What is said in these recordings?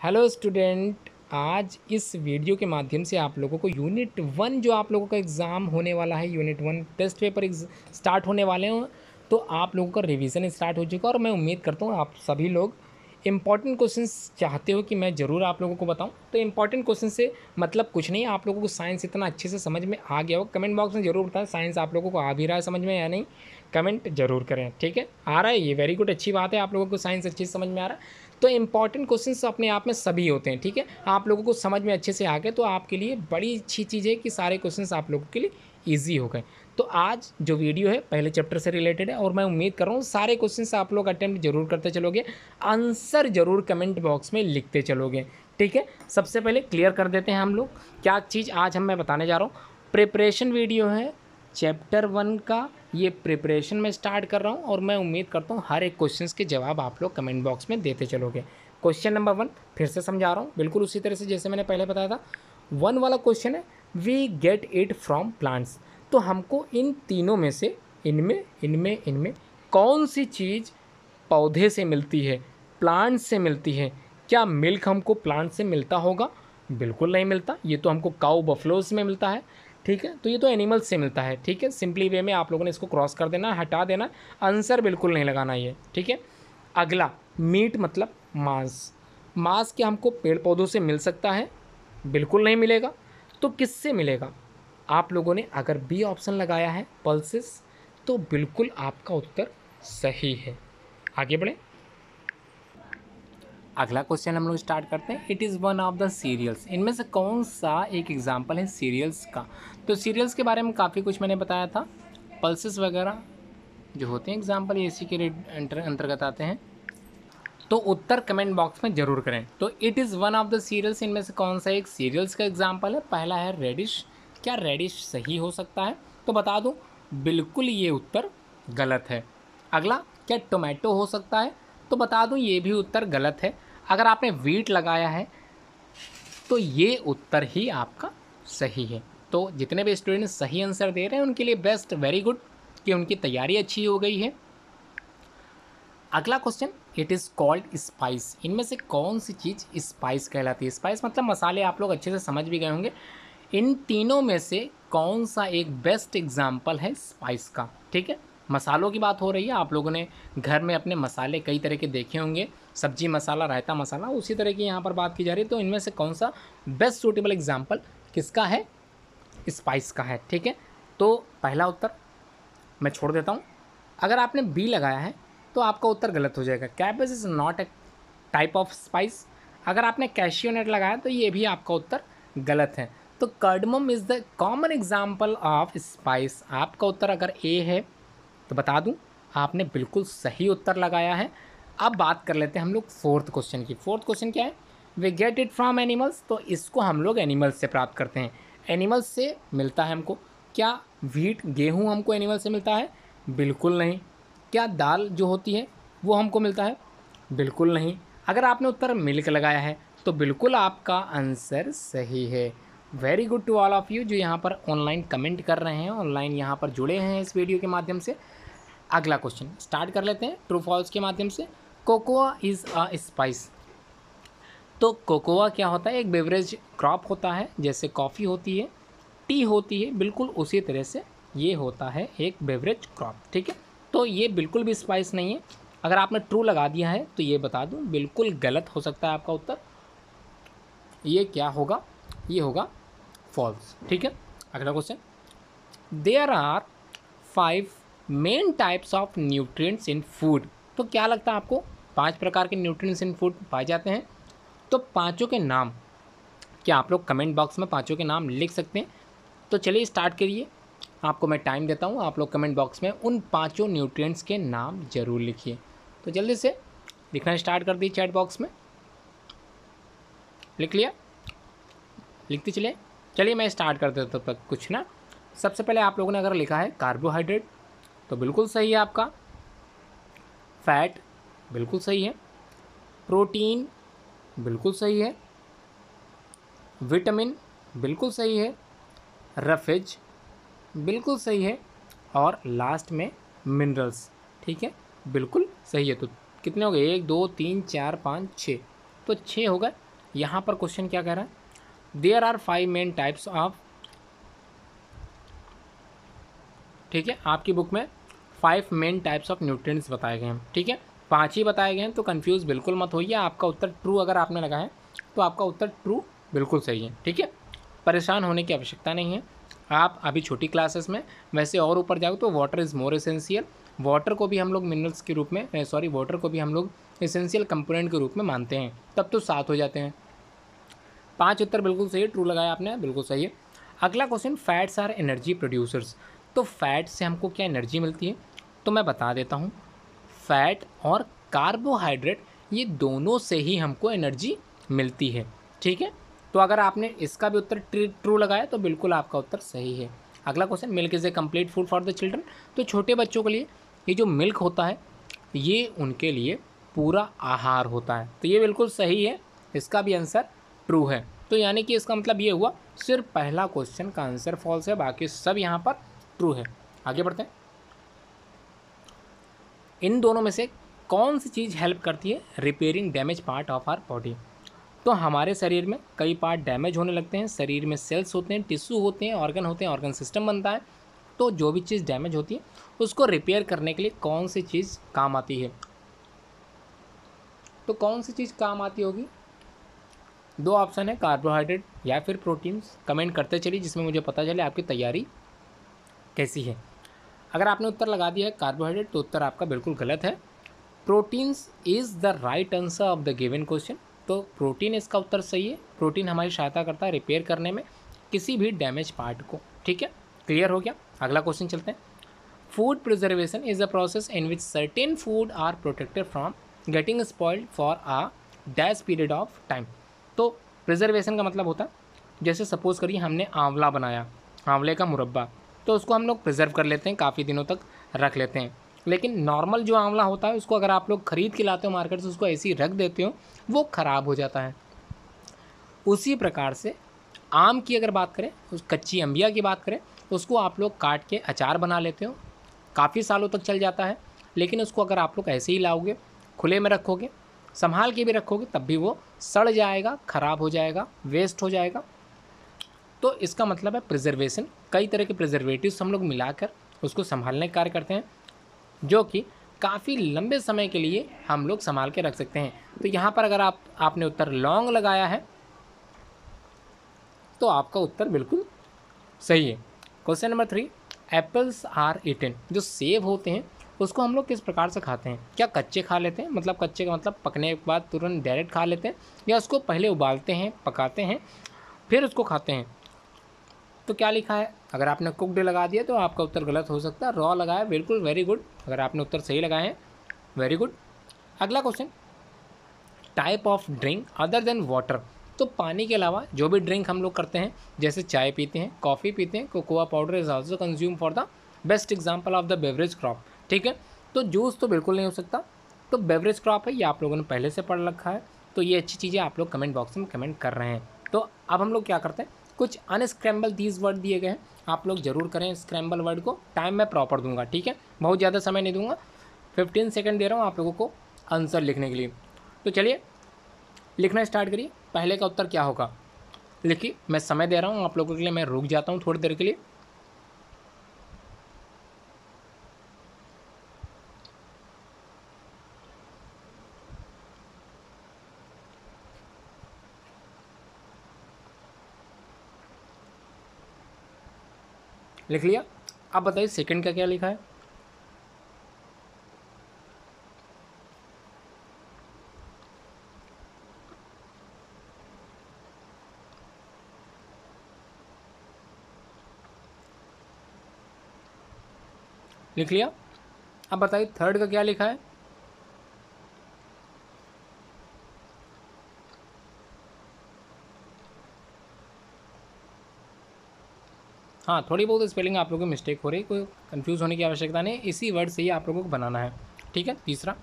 Hello student, आज इस video के माध्यम से आप लोगों को यूनिट 1 जो आप लोगों का एग्ज़ाम होने वाला है, यूनिट 1 टेस्ट पेपर स्टार्ट होने वाले हैं। तो आप लोगों का रिवीजन स्टार्ट हो चुका है और मैं उम्मीद करता हूँ आप सभी लोग इंपॉर्टेंट क्वेश्चंस चाहते हो कि मैं ज़रूर आप लोगों को बताऊं। तो इंपॉर्टेंट क्वेश्चन से मतलब कुछ नहीं, आप लोगों को साइंस इतना अच्छे से समझ में आ गया हो। कमेंट बॉक्स में ज़रूर बताएं साइंस आप लोगों को आ भी रहा है समझ में या नहीं, कमेंट जरूर करें। ठीक है, आ रहा है ये, वेरी गुड, अच्छी बात है, आप लोगों को साइंस अच्छे से समझ में आ रहा है। तो इंपॉर्टेंट क्वेश्चंस अपने आप में सभी होते हैं। ठीक है, आप लोगों को समझ में अच्छे से आ गए तो आपके लिए बड़ी अच्छी चीज़ है कि सारे क्वेश्चंस आप लोगों के लिए ईजी हो गए। तो आज जो वीडियो है पहले चैप्टर से रिलेटेड है और मैं उम्मीद कर रहा हूँ सारे क्वेश्चंस आप लोग अटेम्प्ट जरूर करते चलोगे, आंसर जरूर कमेंट बॉक्स में लिखते चलोगे। ठीक है, सबसे पहले क्लियर कर देते हैं हम लोग क्या चीज़ आज मैं बताने जा रहा हूँ। प्रिपरेशन वीडियो है चैप्टर 1 का, ये प्रिपरेशन में स्टार्ट कर रहा हूँ और मैं उम्मीद करता हूँ हर एक क्वेश्चंस के जवाब आप लोग कमेंट बॉक्स में देते चलोगे। क्वेश्चन नंबर 1 फिर से समझा रहा हूँ, बिल्कुल उसी तरह से जैसे मैंने पहले बताया था। 1 वाला क्वेश्चन है we get it from plants. तो हमको इन तीनों में से इनमें कौन सी चीज़ पौधे से मिलती है, प्लांट से मिलती है। क्या मिल्क हमको प्लांट से मिलता होगा? बिल्कुल नहीं मिलता, ये तो हमको काऊ बफलोज में मिलता है। ठीक है, तो ये तो एनिमल्स से मिलता है। ठीक है, सिंपली वे में आप लोगों ने इसको क्रॉस कर देना, हटा देना, आंसर बिल्कुल नहीं लगाना ये। ठीक है, अगला मीट मतलब मांस। मांस क्या हमको पेड़ पौधों से मिल सकता है? बिल्कुल नहीं मिलेगा। तो किससे मिलेगा? आप लोगों ने अगर बी ऑप्शन लगाया है पल्सेस, तो बिल्कुल आपका उत्तर सही है। आगे बढ़े, अगला क्वेश्चन हम लोग स्टार्ट करते हैं। It is one of the cereals, इनमें से कौन सा एक एग्जाम्पल है सीरियल्स का? तो सीरियल्स के बारे में काफ़ी कुछ मैंने बताया था, पल्सेस वगैरह जो होते हैं एग्जाम्पल ये इसी के अंतर्गत आते हैं। तो उत्तर कमेंट बॉक्स में जरूर करें। तो it is one of the cereals, इनमें से कौन सा एक सीरियल्स का एग्जाम्पल है? पहला है रेडिश। क्या रेडिश सही हो सकता है? तो बता दूं बिल्कुल ये उत्तर गलत है। अगला, क्या टोमेटो हो सकता है? तो बता दूं ये भी उत्तर गलत है। अगर आपने वीट लगाया है तो ये उत्तर ही आपका सही है। तो जितने भी स्टूडेंट सही आंसर दे रहे हैं उनके लिए बेस्ट, वेरी गुड कि उनकी तैयारी अच्छी हो गई है। अगला question, it is called spice, इनमें से कौन सी चीज़ स्पाइस कहलाती है? स्पाइस मतलब मसाले, आप लोग अच्छे से समझ भी गए होंगे। इन तीनों में से कौन सा एक बेस्ट एग्जाम्पल है स्पाइस का? ठीक है, मसालों की बात हो रही है, आप लोगों ने घर में अपने मसाले कई तरह के देखे होंगे, सब्जी मसाला, रायता मसाला, उसी तरह की यहाँ पर बात की जा रही है। तो इनमें से कौन सा बेस्ट सूटेबल एग्जाम्पल किसका है? स्पाइस का है। ठीक है, तो पहला उत्तर मैं छोड़ देता हूँ। अगर आपने बी लगाया है तो आपका उत्तर गलत हो जाएगा। Cabbage is not a type of spice. अगर आपने कैशियो नट लगाया तो ये भी आपका उत्तर गलत है। तो cardamom is the common example of spice. आपका उत्तर अगर ए है तो बता दूं आपने बिल्कुल सही उत्तर लगाया है। अब बात कर लेते हैं हम लोग फोर्थ क्वेश्चन की। फोर्थ क्वेश्चन क्या है? We get it from animals. तो इसको हम लोग एनिमल्स से प्राप्त करते हैं, एनिमल्स से मिलता है हमको। क्या व्हीट, गेहूँ हमको एनिमल से मिलता है? बिल्कुल नहीं। क्या दाल जो होती है वो हमको मिलता है? बिल्कुल नहीं। अगर आपने उत्तर मिल्क लगाया है तो बिल्कुल आपका आंसर सही है। Very good to all of you जो यहाँ पर ऑनलाइन कमेंट कर रहे हैं, ऑनलाइन यहाँ पर जुड़े हैं इस वीडियो के माध्यम से। अगला क्वेश्चन स्टार्ट कर लेते हैं ट्रू फॉल्स के माध्यम से। Cocoa is a spice. तो कोकोआ क्या होता है? एक बेवरेज क्रॉप होता है, जैसे कॉफ़ी होती है, टी होती है, बिल्कुल उसी तरह से ये होता है एक बेवरेज क्रॉप। ठीक है, तो ये बिल्कुल भी स्पाइस नहीं है। अगर आपने ट्रू लगा दिया है तो ये बता दूं बिल्कुल गलत हो सकता है आपका उत्तर। ये क्या होगा? ये होगा फॉल्स। ठीक है, अगला question, there are 5 main types of nutrients in food. तो क्या लगता है आपको 5 प्रकार के न्यूट्रिएंट्स इन फूड पाए जाते हैं? तो पाँचों के नाम क्या आप लोग कमेंट बॉक्स में पाँचों के नाम लिख सकते हैं? तो चलिए स्टार्ट करिए, आपको मैं टाइम देता हूँ, आप लोग कमेंट बॉक्स में उन पाँचों न्यूट्रिएंट्स के नाम जरूर लिखिए। तो जल्दी से लिखना स्टार्ट कर दी चैट बॉक्स में। लिख लिया? लिखते चलिए। चलिए मैं स्टार्ट कर देता हूँ तब तक कुछ ना। सबसे पहले आप लोगों ने अगर लिखा है कार्बोहाइड्रेट तो बिल्कुल सही है आपका। फैट बिल्कुल सही है। प्रोटीन बिल्कुल सही है। विटामिन बिल्कुल सही है। रफेज बिल्कुल सही है। और लास्ट में मिनरल्स, ठीक है, बिल्कुल सही है। तो कितने हो गए? 1 2 3 4 5 6, तो 6 हो गए। यहाँ पर क्वेश्चन क्या कह रहा है, there are 5 main types of, ठीक है, आपकी बुक में 5 मेन टाइप्स ऑफ न्यूट्रिएंट्स बताए गए हैं, ठीक है, 5 ही बताए गए हैं, तो कंफ्यूज बिल्कुल मत होइए। आपका उत्तर ट्रू अगर आपने लगा है तो आपका उत्तर ट्रू बिल्कुल सही है, ठीक है, परेशान होने की आवश्यकता नहीं है। आप अभी छोटी क्लासेस में, वैसे और ऊपर जाओ तो water is more essential, water को भी हम लोग मिनरल्स के रूप में, सॉरी, वाटर को भी हम लोग एसेंशियल कंपोनेंट के रूप में मानते हैं, तब तो 7 हो जाते हैं। 5 उत्तर बिल्कुल सही है, ट्रू लगाया आपने, बिल्कुल सही है। अगला question, fats are energy producers, तो फैट से हमको क्या एनर्जी मिलती है, तो मैं बता देता हूँ, फैट और कार्बोहाइड्रेट ये दोनों से ही हमको एनर्जी मिलती है, ठीक है। तो अगर आपने इसका भी उत्तर ट्रू लगाया तो बिल्कुल आपका उत्तर सही है। अगला question, milk is a complete food for the children, तो छोटे बच्चों के लिए ये जो मिल्क होता है ये उनके लिए पूरा आहार होता है, तो ये बिल्कुल सही है, इसका भी आंसर ट्रू है। तो यानी कि इसका मतलब ये हुआ सिर्फ पहला क्वेश्चन का आंसर फॉल्स है, बाकी सब यहाँ पर ट्रू है। आगे बढ़ते हैं, इन दोनों में से कौन सी चीज़ हेल्प करती है repairing damage part of our body, तो हमारे शरीर में कई पार्ट डैमेज होने लगते हैं, शरीर में सेल्स होते हैं, टिश्यू होते हैं, ऑर्गन होते हैं, ऑर्गन सिस्टम बनता है, तो जो भी चीज़ डैमेज होती है उसको रिपेयर करने के लिए कौन सी चीज़ काम आती है, तो कौन सी चीज़ काम आती होगी, 2 ऑप्शन है, कार्बोहाइड्रेट या फिर प्रोटीन्स। कमेंट करते चलिए जिसमें मुझे पता चले आपकी तैयारी कैसी है। अगर आपने उत्तर लगा दिया है कार्बोहाइड्रेट तो उत्तर आपका बिल्कुल गलत है, proteins is the right answer of the given question, तो प्रोटीन इसका उत्तर सही है। प्रोटीन हमारी सहायता करता है रिपेयर करने में किसी भी डैमेज पार्ट को, ठीक है, क्लियर हो गया। अगला क्वेश्चन चलते हैं, food preservation is a process in which certain food are protected from getting spoiled for a dash period of time, तो प्रिजर्वेशन का मतलब होता है, जैसे सपोज़ करिए हमने आंवला बनाया, आंवले का मुरब्बा, तो उसको हम लोग प्रिजर्व कर लेते हैं, काफ़ी दिनों तक रख लेते हैं। लेकिन नॉर्मल जो आंवला होता है उसको अगर आप लोग ख़रीद के लाते हो मार्केट से, उसको ऐसे ही रख देते हो, वो ख़राब हो जाता है। उसी प्रकार से आम की अगर बात करें, उस कच्ची अंबिया की बात करें, उसको आप लोग काट के अचार बना लेते हो, काफ़ी सालों तक चल जाता है। लेकिन उसको अगर आप लोग ऐसे ही लाओगे, खुले में रखोगे, संभाल के भी रखोगे, तब भी वो सड़ जाएगा, ख़राब हो जाएगा, वेस्ट हो जाएगा। तो इसका मतलब है प्रिजर्वेशन, कई तरह के प्रिजर्वेटिव्स हम लोग मिलाकर उसको संभालने का कार्य करते हैं, जो कि काफ़ी लंबे समय के लिए हम लोग संभाल के रख सकते हैं। तो यहाँ पर अगर आपने उत्तर लॉन्ग लगाया है तो आपका उत्तर बिल्कुल सही है। Question number 3, apples are eaten, जो सेब होते हैं उसको हम लोग किस प्रकार से खाते हैं, क्या कच्चे खा लेते हैं, मतलब कच्चे का मतलब पकने के बाद तुरंत डायरेक्ट खा लेते हैं, या उसको पहले उबालते हैं, पकाते हैं, फिर उसको खाते हैं, तो क्या लिखा है। अगर आपने कुकड लगा दिया तो आपका उत्तर गलत हो सकता है, रॉ लगाया, बिल्कुल वेरी गुड, अगर आपने उत्तर सही लगाए हैं वेरी गुड। अगला question, type of drink other than water, तो पानी के अलावा जो भी ड्रिंक हम लोग करते हैं, जैसे चाय पीते हैं, कॉफ़ी पीते हैं, cocoa powder is also consume for the best example of the beverage crop, ठीक है। तो जूस तो बिल्कुल नहीं हो सकता, तो बेवरेज क्रॉप है, ये आप लोगों ने पहले से पढ़ रखा है, तो ये अच्छी चीज़ें आप लोग कमेंट बॉक्स में कमेंट कर रहे हैं। तो अब हम लोग क्या करते हैं, कुछ अनस्क्रैम्बल दीज वर्ड दिए गए हैं, आप लोग ज़रूर करें स्क्रैम्बल वर्ड को, टाइम मैं प्रॉपर दूंगा, ठीक है, बहुत ज़्यादा समय नहीं दूंगा, 15 सेकंड दे रहा हूँ आप लोगों को आंसर लिखने के लिए। तो चलिए लिखना स्टार्ट करिए, पहले का उत्तर क्या होगा लिखिए, मैं समय दे रहा हूँ आप लोगों के लिए, मैं रुक जाता हूँ थोड़ी देर के लिए। लिख लिया, अब बताइए सेकंड का क्या लिखा है। लिख लिया, अब बताइए थर्ड का क्या लिखा है। हाँ, थोड़ी बहुत स्पेलिंग आप लोगों को मिस्टेक हो रही है, कोई कंफ्यूज होने की आवश्यकता नहीं, इसी वर्ड से ही आप लोगों को बनाना है, ठीक है। तीसरा,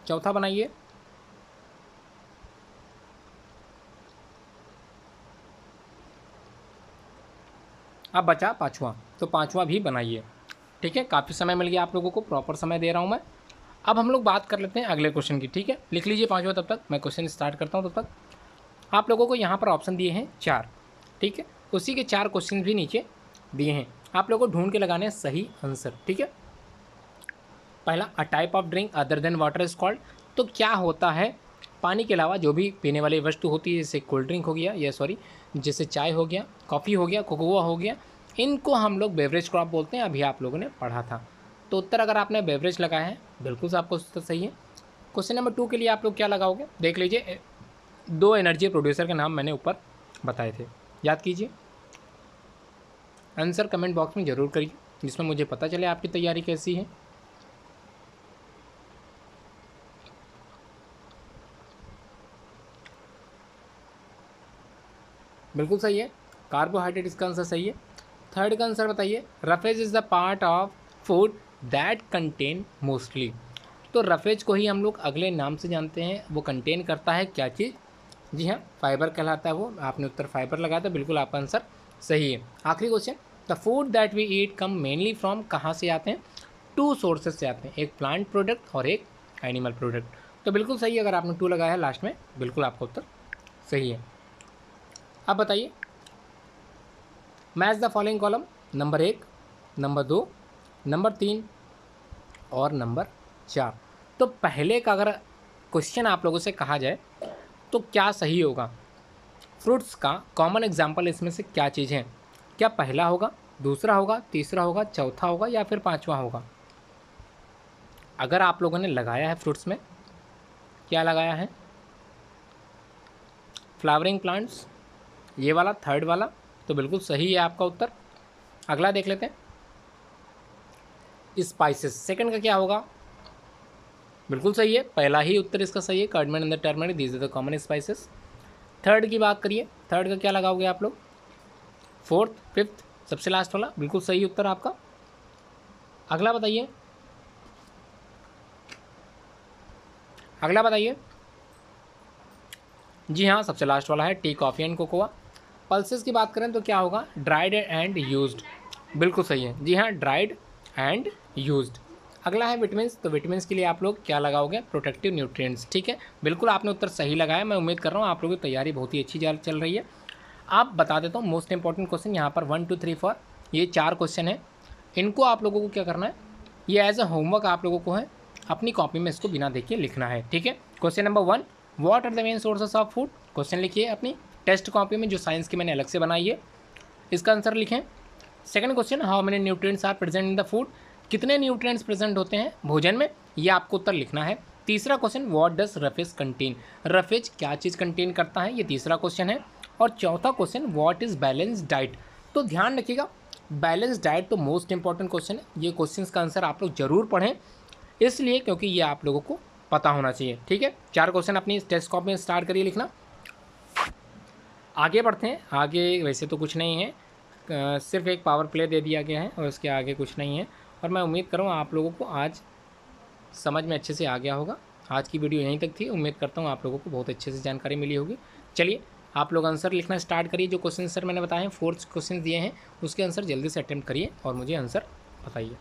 चौथा बनाइए, अब बचा पाँचवा, तो पाँचवा भी बनाइए, ठीक है। काफ़ी समय मिल गया आप लोगों को, प्रॉपर समय दे रहा हूँ मैं। अब हम लोग बात कर लेते हैं अगले क्वेश्चन की, ठीक है। लिख लीजिए पाँचवा, तब तक मैं क्वेश्चन स्टार्ट करता हूँ। तब तक आप लोगों को यहाँ पर ऑप्शन दिए हैं 4, ठीक है। उसी के 4 क्वेश्चन भी नीचे दिए हैं, आप लोगों को ढूंढ के लगाने हैं सही आंसर, ठीक है। पहला, a type of drink other than water is called. तो क्या होता है पानी के अलावा जो भी पीने वाली वस्तु होती है, जैसे कोल्ड ड्रिंक हो गया, या सॉरी जैसे चाय हो गया, कॉफ़ी हो गया, कोकोआ हो गया, इनको हम लोग बेवरेज क्रॉप बोलते हैं। अभी आप लोगों ने पढ़ा था। तो उत्तर अगर आपने बेवरेज लगाया है, बिल्कुल से आपको उत्तर सही है। क्वेश्चन नंबर 2 के लिए आप लोग क्या लगाओगे, देख लीजिए। 2 एनर्जी प्रोड्यूसर के नाम मैंने ऊपर बताए थे, याद कीजिए। आंसर कमेंट बॉक्स में ज़रूर करिए, जिसमें मुझे पता चले आपकी तैयारी कैसी है। बिल्कुल सही है, कार्बोहाइड्रेट इसका आंसर सही है। थर्ड का आंसर बताइए, roughage is the part of food that contain mostly. तो रफेज को ही हम लोग अगले नाम से जानते हैं, वो कंटेन करता है क्या चीज़, जी हाँ, फाइबर कहलाता है वो। आपने उत्तर फाइबर लगाया था, बिल्कुल आपका आंसर सही है। आखिरी question, the food that we eat come mainly from, कहाँ से आते हैं, 2 सोर्सेज से आते हैं, एक प्लांट प्रोडक्ट और एक एनिमल प्रोडक्ट। तो बिल्कुल सही है, अगर आपने 2 लगाया है लास्ट में, बिल्कुल आपका उत्तर सही है। अब बताइए, match the following column, number 1, number 2, number 3 और नंबर 4। तो पहले का अगर क्वेश्चन आप लोगों से कहा जाए तो क्या सही होगा, फ्रूट्स का कॉमन एग्जाम्पल इसमें से क्या चीज़ है, क्या पहला होगा, दूसरा होगा, तीसरा होगा, चौथा होगा या फिर पांचवा होगा। अगर आप लोगों ने लगाया है फ्रूट्स में, क्या लगाया है, फ्लावरिंग प्लांट्स, ये वाला थर्ड वाला, तो बिल्कुल सही है आपका उत्तर। अगला देख लेते हैं, स्पाइसेस, सेकंड का क्या होगा, बिल्कुल सही है, पहला ही उत्तर इसका सही है, cardamom and the turmeric, these are the common spices. Third की बात करिए, थर्ड का क्या लगाओगे आप लोग, फोर्थ, फिफ्थ, सबसे लास्ट वाला, बिल्कुल सही उत्तर आपका। अगला बताइए, अगला बताइए, जी हाँ, सबसे लास्ट वाला है T, coffee and cocoa. Pulses की बात करें तो क्या होगा, ड्राइड एंड यूज्ड, बिल्कुल सही है, जी हाँ, ड्राइड एंड यूज्ड। अगला है विटामिन्स, तो विटामिन्स के लिए आप लोग क्या लगाओगे, प्रोटेक्टिव न्यूट्रिएंट्स, ठीक है, बिल्कुल आपने उत्तर सही लगाया। मैं उम्मीद कर रहा हूँ आप लोगों की तैयारी बहुत ही अच्छी चल रही है। आप बता देता हूँ मोस्ट इंपॉर्टेंट क्वेश्चन यहाँ पर 1 2 3 4, ये 4 क्वेश्चन है। इनको आप लोगों को क्या करना है, ये एज अ होमवर्क आप लोगों को है, अपनी कॉपी में इसको बिना देखे लिखना है, ठीक है। Question number 1, what are the main sources of food, question लिखिए अपनी टेस्ट कॉपी में, जो साइंस की मैंने अलग से बनाई है, इसका आंसर लिखें। Second question, how many nutrients are present in the food, कितने न्यूट्रिएंट्स प्रेजेंट होते हैं भोजन में, ये आपको उत्तर लिखना है। तीसरा question, what does roughage contain, roughage क्या चीज़ कंटेन करता है, ये तीसरा क्वेश्चन है। और चौथा question, what is balance diet. तो ध्यान रखिएगा, बैलेंस डाइट तो मोस्ट इंपॉर्टेंट क्वेश्चन है, ये क्वेश्चन का आंसर आप लोग जरूर पढ़ें, इसलिए क्योंकि ये आप लोगों को पता होना चाहिए, ठीक है। 4 क्वेश्चन अपनी टेस्ट कॉपी में स्टार्ट करिए लिखना। आगे बढ़ते हैं, आगे वैसे तो कुछ नहीं है, सिर्फ एक पावर प्ले दे दिया गया है और उसके आगे कुछ नहीं है। और मैं उम्मीद करूँ आप लोगों को आज समझ में अच्छे से आ गया होगा। आज की वीडियो यहीं तक थी, उम्मीद करता हूँ आप लोगों को बहुत अच्छे से जानकारी मिली होगी। चलिए आप लोग आंसर लिखना स्टार्ट करिए, जो क्वेश्चन सर मैंने बताए हैं 4 क्वेश्चन दिए हैं, उसके आंसर जल्दी से अटेम्प्ट करिए और मुझे आंसर बताइए।